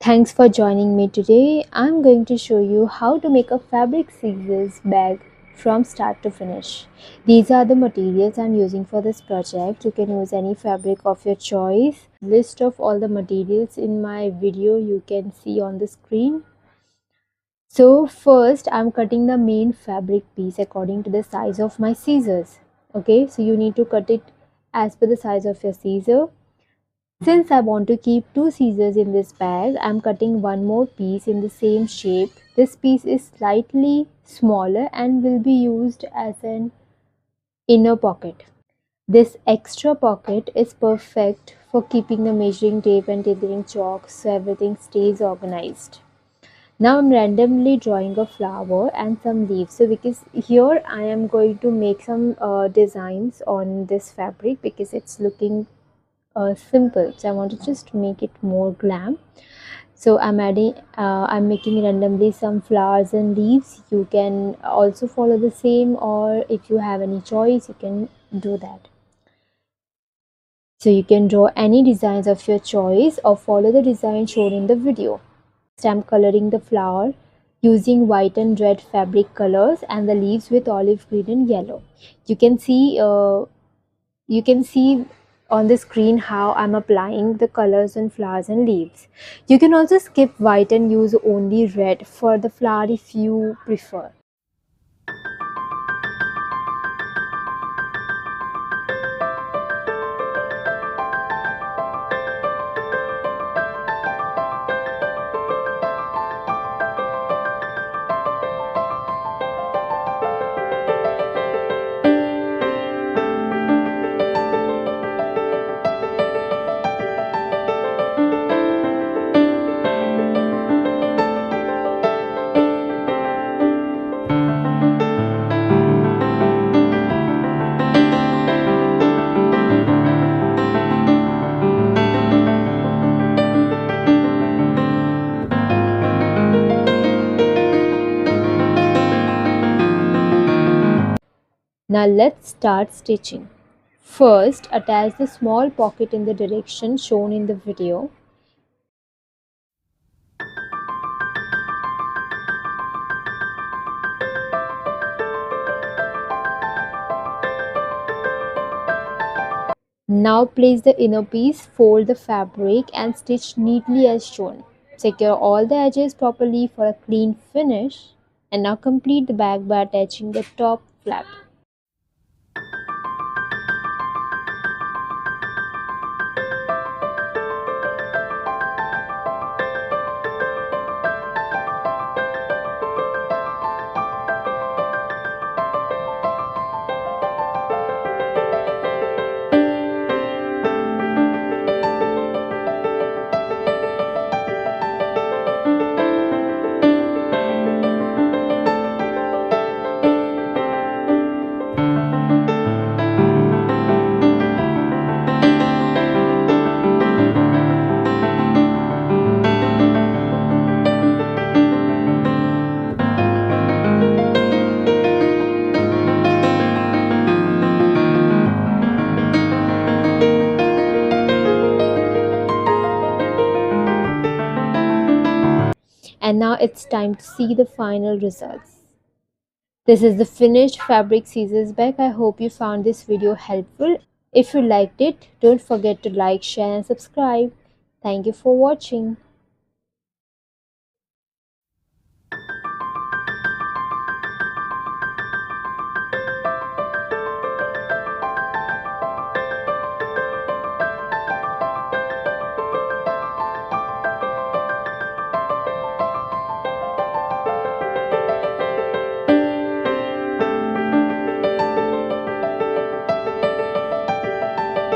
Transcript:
Thanks for joining me today. I'm going to show you how to make a fabric scissors bag from start to finish. These are the materials I'm using for this project. You can use any fabric of your choice. List of all the materials in my video you can see on the screen. So first I'm cutting the main fabric piece according to the size of my scissors. Okay, so you need to cut it as per the size of your scissor. Since I want to keep two scissors in this bag, I am cutting one more piece in the same shape. This piece is slightly smaller and will be used as an inner pocket. This extra pocket is perfect for keeping the measuring tape and tailoring chalk so everything stays organized. Now I'm randomly drawing a flower and some leaves. So because here I am going to make some designs on this fabric because it's looking simple, so I want to just make it more glam. So I'm making randomly some flowers and leaves. You can also follow the same, or if you have any choice you can do that. So you can draw any designs of your choice or follow the design shown in the video. So I'm coloring the flower using white and red fabric colors and the leaves with olive green and yellow. You can see on the screen how I'm applying the colors on flowers and leaves. You can also skip white and use only red for the flower if you prefer. Now let's start stitching. First, attach the small pocket in the direction shown in the video. Now place the inner piece, fold the fabric and stitch neatly as shown. Secure all the edges properly for a clean finish. And now complete the bag by attaching the top flap. And now it's time to see the final results. This is the finished fabric scissors bag. I hope you found this video helpful. If you liked it, don't forget to like, share and subscribe. Thank you for watching.